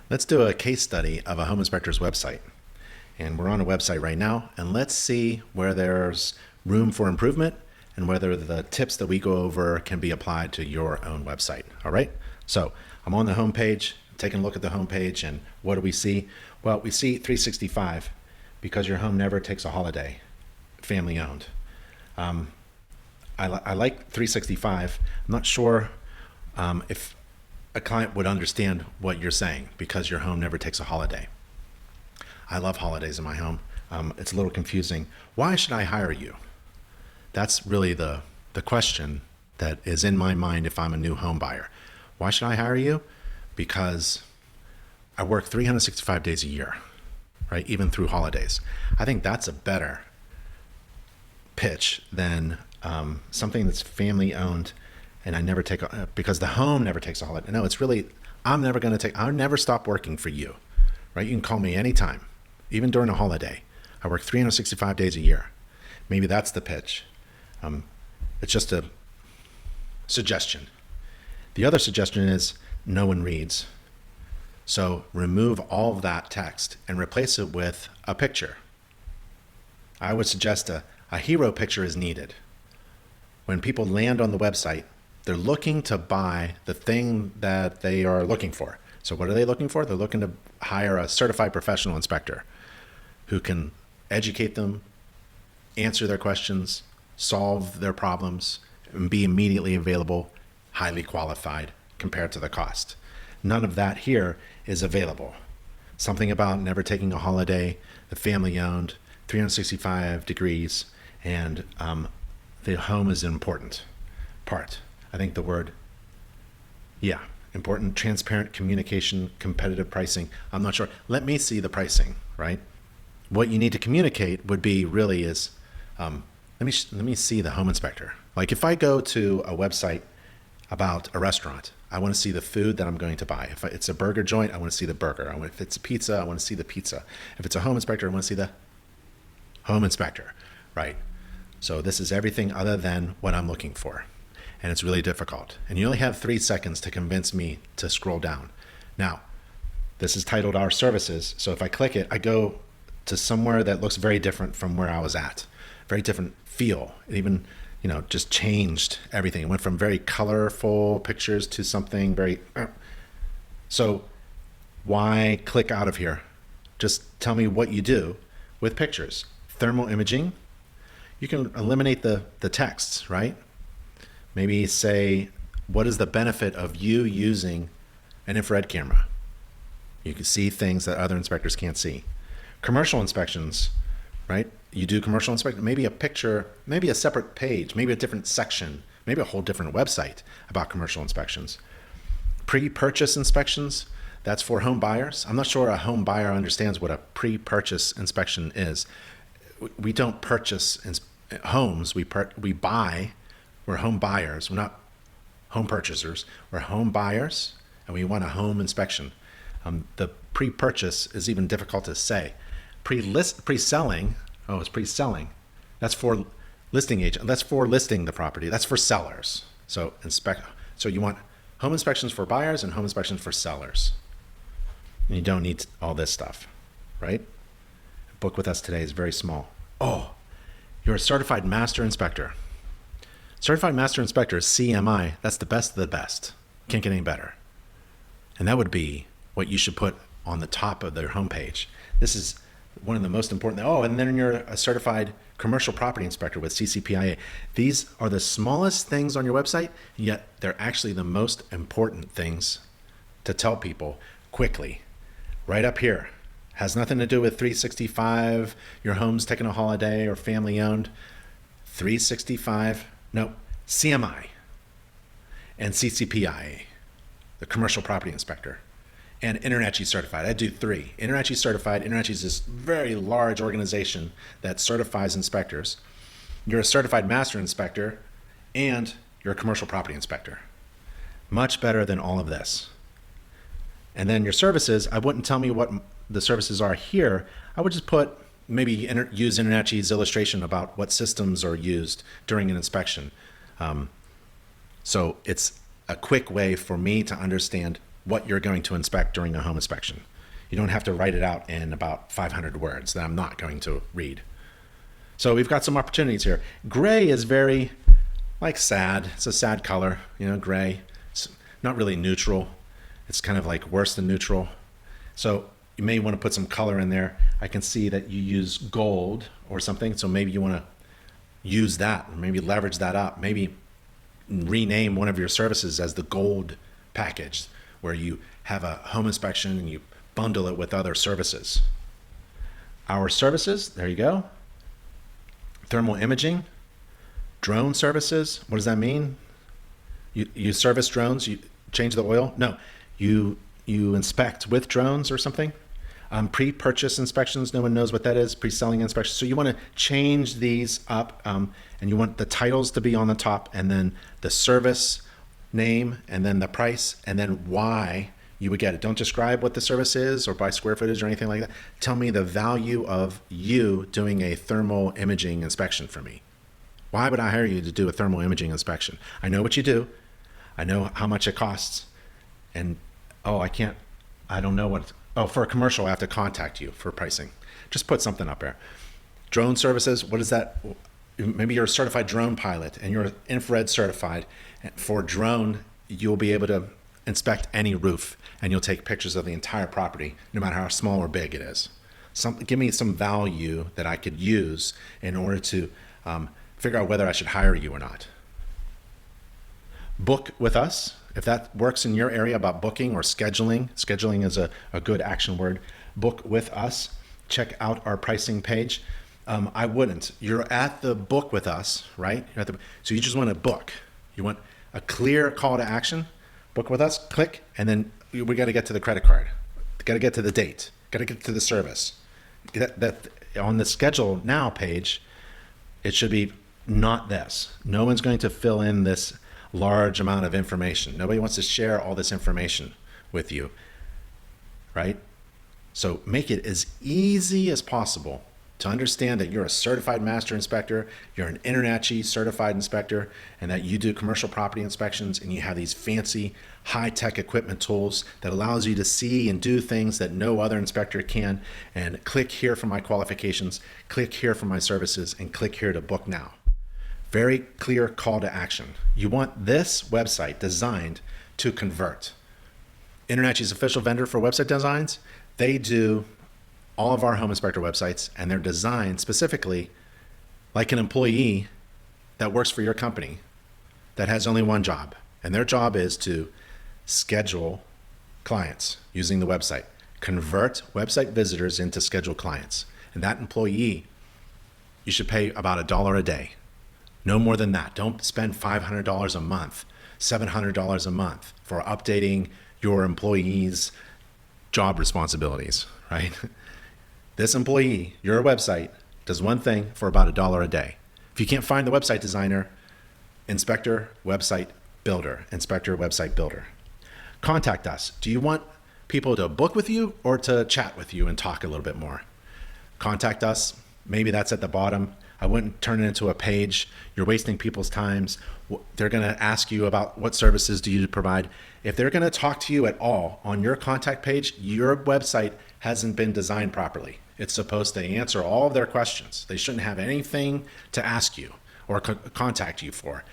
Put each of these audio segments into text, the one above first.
Let's do a case study of a home inspector's website. And we're on a website right now, and let's see where there's room for improvement and whether the tips that we go over can be applied to your own website. All right? So I'm on the home page, taking a look at the home page, and what do we see? Well, we see 365 because your home never takes a holiday, family owned. I like 365. I'm not sure if a client would understand what you're saying because your home never takes a holiday. I love holidays in my home. It's a little confusing. Why should I hire you? That's really the question that is in my mind if I'm a new home buyer. Why should I hire you? Because I work 365 days a year, right? Even through holidays. I think that's a better pitch than something that's family owned and I never take, because the home never takes a holiday. No, it's really, I'll never stop working for you, right? You can call me anytime, even during a holiday. I work 365 days a year. Maybe that's the pitch. It's just a suggestion. The other suggestion is no one reads. So remove all of that text and replace it with a picture. I would suggest a hero picture is needed. When people land on the website, they're looking to buy the thing that they are looking for. So what are they looking for? They're looking to hire a certified professional inspector who can educate them, answer their questions, solve their problems, and be immediately available, highly qualified compared to the cost. None of that here is available. Something about never taking a holiday, the family owned, 365 degrees, and the home is an important part. I think the word, important, transparent communication, competitive pricing. I'm not sure. Let me see the pricing, right? What you need to communicate would be really is, let me see the home inspector. Like if I go to a website about a restaurant, I want to see the food that I'm going to buy. If it's a burger joint, I want to see the burger. If it's a pizza, I want to see the pizza. If it's a home inspector, I want to see the home inspector, right? So this is everything other than what I'm looking for. And it's really difficult. And you only have 3 seconds to convince me to scroll down. Now, this is titled Our Services. So if I click it, I go to somewhere that looks very different from where I was at. Very different feel. It even, just changed everything. It went from very colorful pictures to something very... So why click out of here? Just tell me what you do with pictures. Thermal imaging. You can eliminate the texts, right? Maybe say, what is the benefit of you using an infrared camera? You can see things that other inspectors can't see. Commercial inspections, right? You do commercial inspection, maybe a picture, maybe a separate page, maybe a different section, maybe a whole different website about commercial inspections. Pre-purchase inspections, that's for home buyers. I'm not sure a home buyer understands what a pre-purchase inspection is. We don't purchase homes, we buy. We're home buyers. We're not home purchasers. We're home buyers, and we want a home inspection. The pre-purchase is even difficult to say. Pre-selling, it's pre-selling. That's for listing agent. That's for listing the property. That's for sellers. So you want home inspections for buyers and home inspections for sellers. And you don't need all this stuff, right? Book with us today is very small. Oh, you're a certified master inspector. Certified Master Inspector, CMI, that's the best of the best. Can't get any better. And that would be what you should put on the top of their homepage. This is one of the most important. Oh, and then you're a certified commercial property inspector with CCPIA. These are the smallest things on your website, yet they're actually the most important things to tell people quickly. Right up here. Has nothing to do with 365, your home's taking a holiday or family owned. 365. No, CMI and CCPIA, the commercial property inspector, and InterNACHI certified. I do 3. InterNACHI certified. InterNACHI is this very large organization that certifies inspectors. You're a certified master inspector and you're a commercial property inspector. Much better than all of this. And then your services, I wouldn't tell me what the services are here. I would just put maybe use InterNACHI's illustration about what systems are used during an inspection. So it's a quick way for me to understand what you're going to inspect during a home inspection. You don't have to write it out in about 500 words that I'm not going to read. So we've got some opportunities here. Gray is very sad. It's a sad color, gray. It's not really neutral. It's kind of like worse than neutral. So you may want to put some color in there. I can see that you use gold or something. So maybe you want to use that, or maybe leverage that up. Maybe rename one of your services as the gold package, where you have a home inspection and you bundle it with other services. Our services, there you go. Thermal imaging, drone services. What does that mean? You service drones, you change the oil? No, you inspect with drones or something. Pre-purchase inspections, no one knows what that is. Pre-selling inspections. So you want to change these up, and you want the titles to be on the top, and then the service name, and then the price, and then why you would get it. Don't describe what the service is or by square footage or anything like that. Tell me the value of you doing a thermal imaging inspection for me. Why would I hire you to do a thermal imaging inspection? I know what you do. I know how much it costs. And, I don't know what, for a commercial, I have to contact you for pricing. Just put something up there. Drone services, what is that? Maybe you're a certified drone pilot and you're infrared certified. For drone, you'll be able to inspect any roof and you'll take pictures of the entire property, no matter how small or big it is. Give me some value that I could use in order to figure out whether I should hire you or not. Book with us. If that works in your area about booking or scheduling, scheduling is a good action word. Book with us. Check out our pricing page. I wouldn't. You're at the book with us, right? So you just want to book. You want a clear call to action. Book with us, click, and then we got to get to the credit card. Got to get to the date. Got to get to the service. That on the schedule now page, it should be not this. No one's going to fill in this large amount of information. Nobody wants to share all this information with you, right? So make it as easy as possible to understand that you're a certified master inspector, you're an INTERNACHI certified inspector, and that you do commercial property inspections, and you have these fancy high-tech equipment tools that allows you to see and do things that no other inspector can. And click here for my qualifications, click here for my services, and click here to book now. Very clear call to action. You want this website designed to convert. INTERNACHI's official vendor for website designs, they do all of our home inspector websites, and they're designed specifically like an employee that works for your company that has only one job. And their job is to schedule clients using the website, convert website visitors into scheduled clients. And that employee, you should pay about $1 a day. No more than that. Don't spend $500 a month, $700 a month for updating your employees' job responsibilities, right? This employee, your website, does one thing for about $1 a day. If you can't find the website designer, inspector, website builder, inspector, website builder. Contact us. Do you want people to book with you or to chat with you and talk a little bit more? Contact us. Maybe that's at the bottom. I wouldn't turn it into a page. You're wasting people's times. They're going to ask you about what services do you provide. If they're going to talk to you at all on your contact page, your website hasn't been designed properly. It's supposed to answer all of their questions. They shouldn't have anything to ask you or contact you for.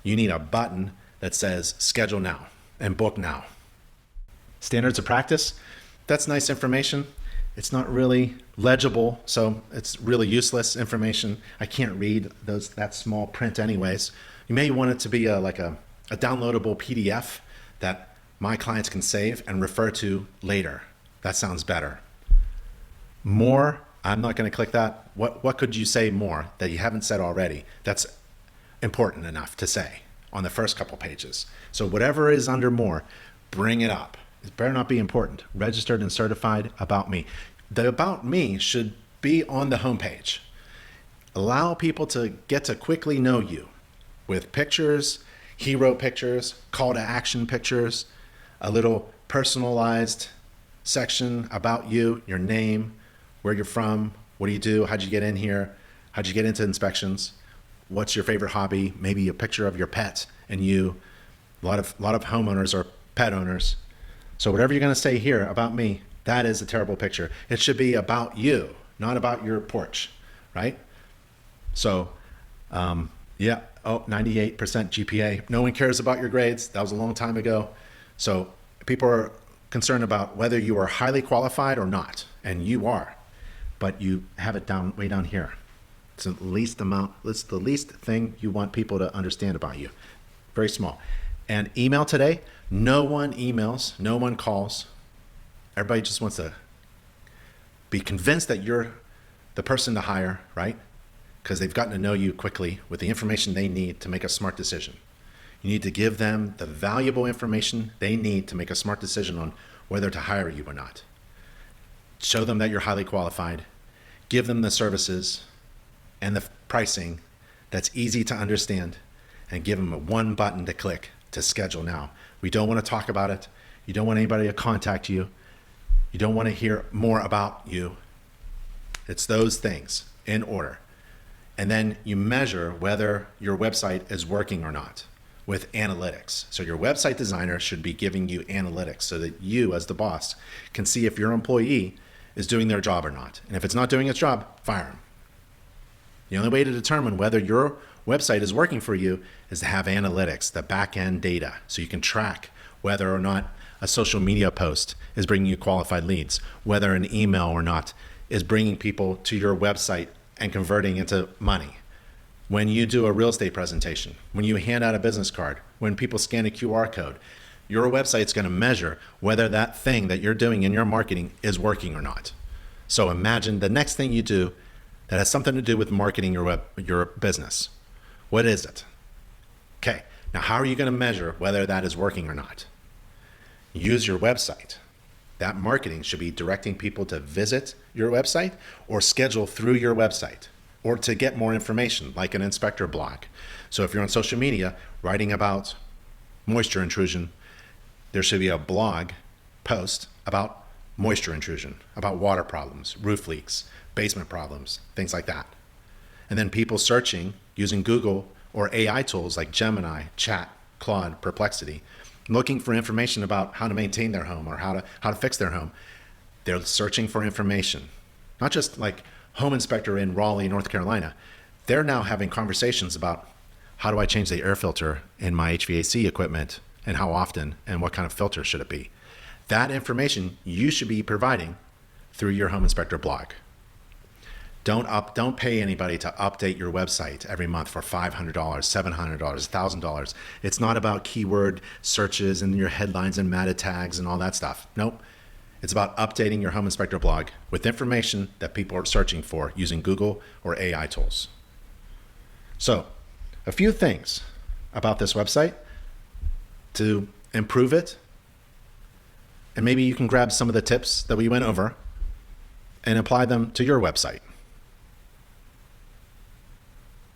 You need a button that says schedule now and book now. Standards of practice, that's nice information. It's not really legible, so it's really useless information. I can't read that small print anyways. You may want it to be a downloadable PDF that my clients can save and refer to later. That sounds better. More, I'm not going to click that. What could you say more that you haven't said already that's important enough to say on the first couple pages? So whatever is under more, bring it up. It better not be important. Registered and certified, about me. The about me should be on the homepage. Allow people to get to quickly know you with pictures, hero pictures, call to action pictures, a little personalized section about you, your name, where you're from, what do you do, how'd you get in here, how'd you get into inspections, what's your favorite hobby, maybe a picture of your pet and you. A lot of homeowners are pet owners. So whatever you're going to say here about me, that is a terrible picture. It should be about you, not about your porch, right? So, yeah, 98% GPA. No one cares about your grades. That was a long time ago. So people are concerned about whether you are highly qualified or not, and you are, but you have it down way down here. It's the least amount. It's the least thing you want people to understand about you. Very small. And email today, no one emails, no one calls. Everybody just wants to be convinced that you're the person to hire, right? Because they've gotten to know you quickly with the information they need to make a smart decision. You need to give them the valuable information they need to make a smart decision on whether to hire you or not. Show them that you're highly qualified. Give them the services and the pricing that's easy to understand, and give them a one button to click to schedule now. We don't want to talk about it. You don't want anybody to contact you. You don't want to hear more about you. It's those things in order. And then you measure whether your website is working or not with analytics. So your website designer should be giving you analytics so that you, as the boss, can see if your employee is doing their job or not. And if it's not doing its job, fire them. The only way to determine whether your website is working for you is to have analytics, the back-end data, so you can track whether or not a social media post is bringing you qualified leads, whether an email or not is bringing people to your website and converting into money. When you do a real estate presentation, when you hand out a business card, when people scan a QR code, your website's going to measure whether that thing that you're doing in your marketing is working or not. So imagine the next thing you do that has something to do with marketing your business. What is it? Okay, now how are you going to measure whether that is working or not? Use your website. That marketing should be directing people to visit your website or schedule through your website, or to get more information like an inspector blog. So if you're on social media writing about moisture intrusion, there should be a blog post about moisture intrusion, about water problems, roof leaks, basement problems, things like that. And then people searching using Google or AI tools like Gemini, Chat, Claude, Perplexity, looking for information about how to maintain their home or how to fix their home. They're searching for information, not just like home inspector in Raleigh, North Carolina. They're now having conversations about how do I change the air filter in my HVAC equipment, and how often, and what kind of filter should it be. That information you should be providing through your home inspector blog. Don't pay anybody to update your website every month for $500, $700, $1,000. It's not about keyword searches and your headlines and meta tags and all that stuff. Nope. It's about updating your home inspector blog with information that people are searching for using Google or AI tools. So, a few things about this website to improve it. And maybe you can grab some of the tips that we went over and apply them to your website.